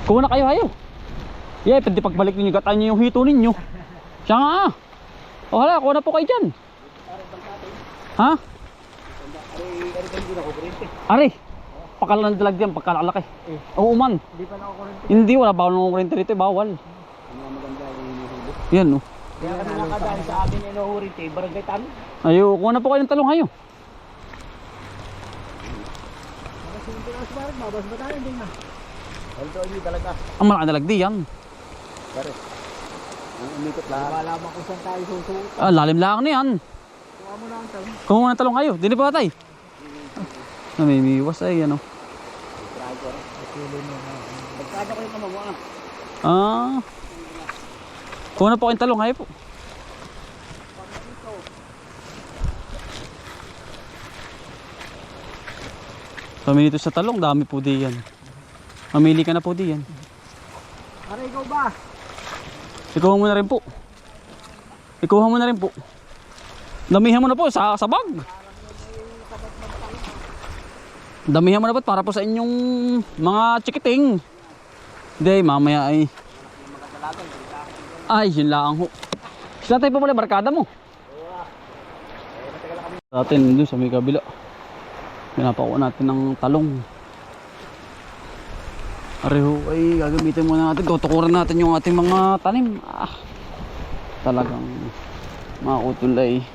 Kuha na kayo, hayo. Yeah, pwede pagbalik ninyo, gataan nyo yung hito ninyo. Siya nga ah. O hala, kuha na po kayo dyan. Ha? Ari, pakalan dalag dyan, pagkalalaki. Oo man. Hindi pa nakukurente. Hindi, wala bawal ng kurente rito, bawal. Maganda yung hinuhuli. Yan no. Kaya kami nakadaan sa amin yung nakurente, barangay Tan. Ayo, kuha na po kayo ng talong, hayo. Babas ba tayo? Hindi na. Ito hindi talaga. Ang malaki dalag di yan. Pare. Ang umikot lang. Malaman kung saan tayo susuot. Ah, lalim lang na yan. Kuha mo na ang talong. Kuha mo ng talong kayo, dili pa tay. Namimiwas ay ano. Try ko rin. Patuloy mo na. Magkada ko yung kamawa. Ah. Kuha na po kayong talong, hayo po. Pamili sa talong, dami po di yan. Mamili ka na po di yan. Pare, ikaw ba? Ikuha mo na rin po. Ikuha mo na rin po. Damihan mo na po sa bag. Damihan mo na po para po sa inyong mga chikiting. Hindi, mamaya ay. Ay, yun lang ho. Saan tayo pa pala, barkada mo? Sa atin, doon sa may kabila. Pinapakuha natin ng talong. Areho ay gagamitin muna natin. Tutukuran natin yung ating mga tanim. Talagang mga utol ay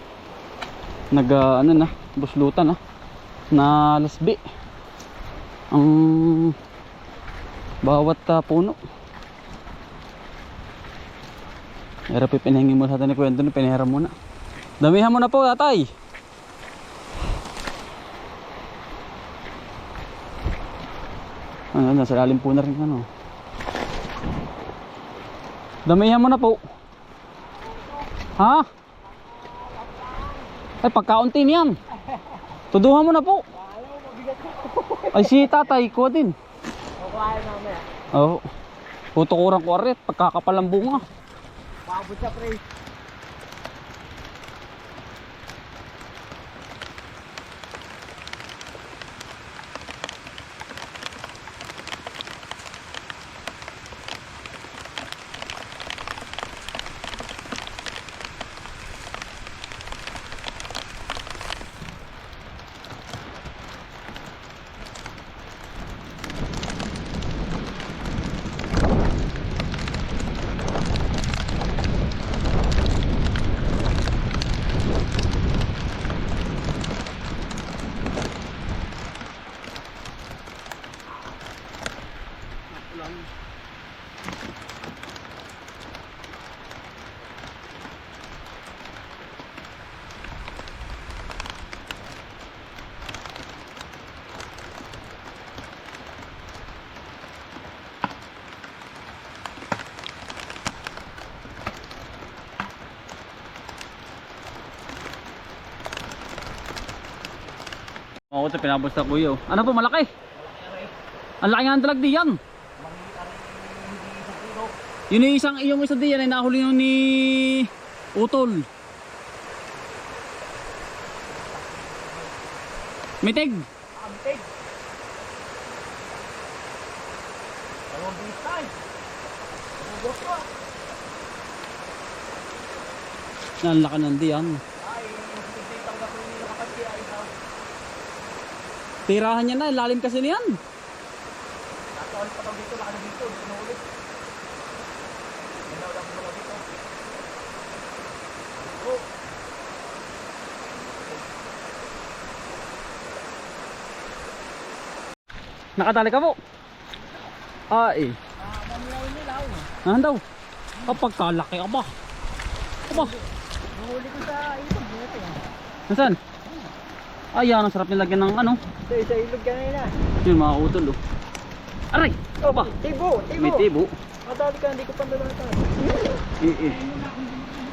ano na, buslutan na lasbi ang bawat puno. Hirap ipinahingin mo sa atin ni kwento na pinahiram mo na. Damihan mo na po, tatay. Ano, nasa lalim po na rin ano. Damihan mo na po. Ha? Ay, pagkaunti niyan. Tuduhan mo na po. Ay, si tatay ko din. Kukuhain mamaya. Oo. Tutukuran ko arit, pagkakapalang bunga. Paabot siya, pre. Ako ito, pinabos na kuya. Ano po, malaki? Ang laki nga ang dalag di yan. Yun yung isa di yan ay nahuli nyo ni Utol. Mitig. Abtig. Dalawang bitay. Ubos ko. Ang laki ng di yan. Ay, hindi ko yung nakapati ay sa. Tirahan niya na, lalim kasi niyan. Nakawal pa dito, laki na dito, sinulit. Ganaw lang mo lang dito. Oh. Nakatali ka po. Ay. Manilaw-nilaw. Ano daw? Kapag kalaki ka ba? Aba. Nahuli ko sa ilog. Nasaan? Ay, yan ang sarap nilagyan ng ano. Sa ilog kanina. Yun mga utol oh. Aray! Aba! Tibo, tibo. May tibo. Madali ka, hindi ko pandalatan.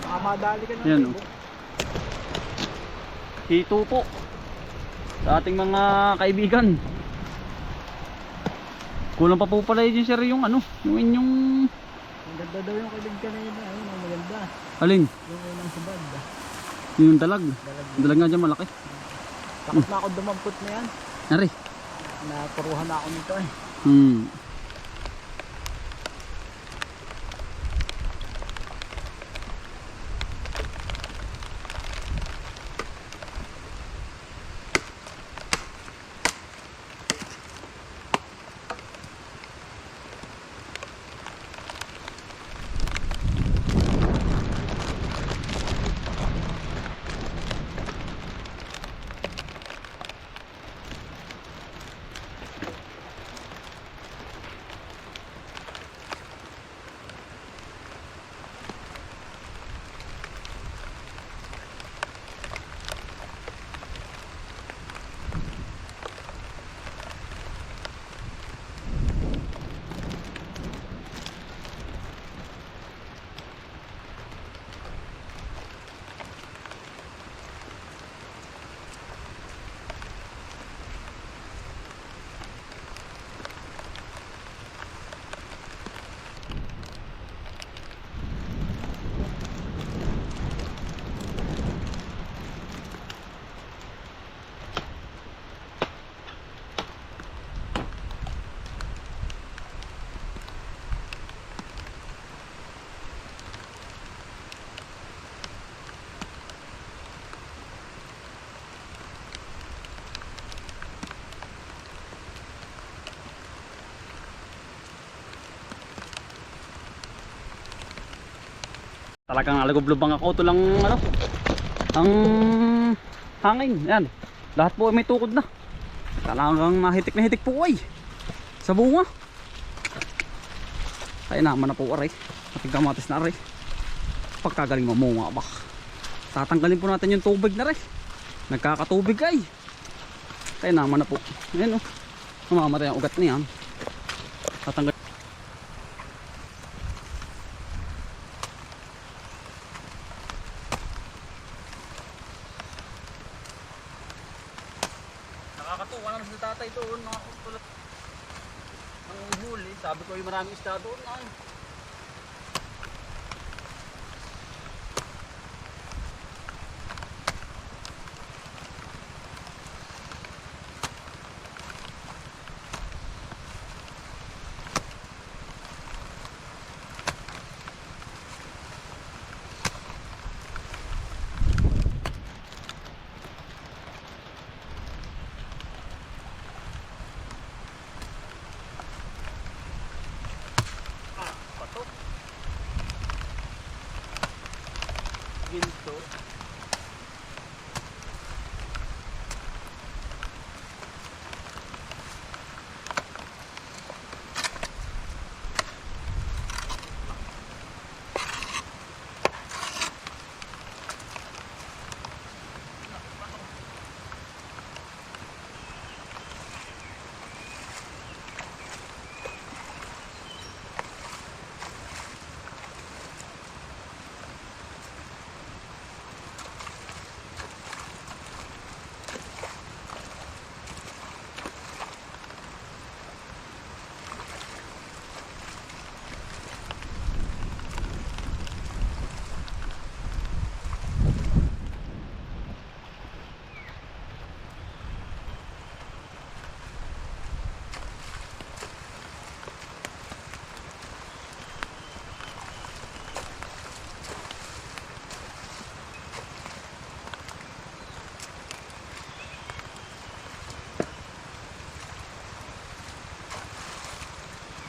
Baka madali ka ng Yan tibo. oh. Hito po. Sa ating mga kaibigan. Kulang pa po pala yun sir yung ano. Yung inyong... Ang ganda daw yung kilig kanina. Ayun, ang maganda. Alin? Yung unang subad. Yung dalag. Dalag nga dyan malaki. Takot na ako dumampot na yan. Nari. Napuruhan na ako nito eh. Talagang alagoblubang ako. Ito lang ano, ang hangin. Yan. Lahat po ay may tukod na. Talagang nahitik na hitik po ay sa bunga. Kaya naman na po aray. Matigamatis na aray. Pagkagaling mamunga ba. Tatanggalin po natin yung tubig na rin. Nagkakatubig ay. Kaya naman na po. Ayan o. Mamamatay ang ugat niyan. Tatanggalin. Nakakatuwa naman sa tatay doon. Nakakutulad. Ang huli. Sabi ko yung maraming isda doon ay. Ginto.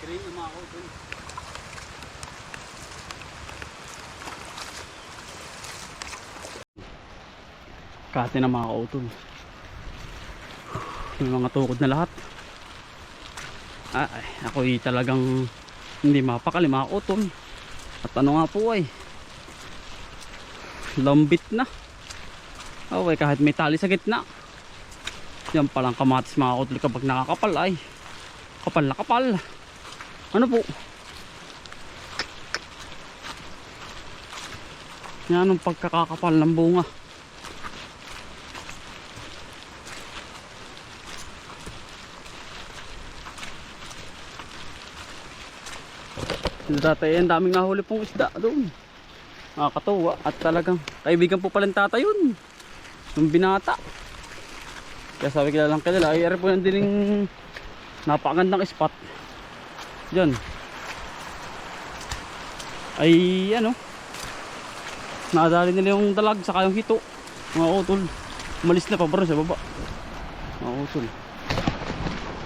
Green yung mga utol. Kati na mga utol. Yung mga tukod na lahat. Ay, ako'y talagang hindi mapakali mga utol. At ano nga po ay lambit na. Okay, kahit may tali sa gitna. Yan palang kamatis mga utol kapag nakakapal ay kapal na kapal. Ano po? Yan ang pagkakakapal ng bunga. Dati ang daming nahuli pong isda doon. Nakakatuwa at talagang kaibigan po pala ng tata yun. Yung binata. Kaya sabi kilalang kilala ay po yan din yung napakagandang spot. Diyan. Ay ano. Nakadali nila yung dalag saka yung hito. Mga utol. Umalis na pa bro sa baba. Mga utol.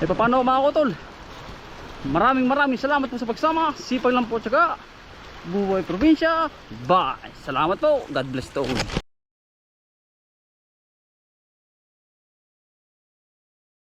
Eh paano mga utol? Maraming salamat po sa pagsama. Sipag lang po tsaka Buhay Probinsya. Bye. Salamat po. God bless to all.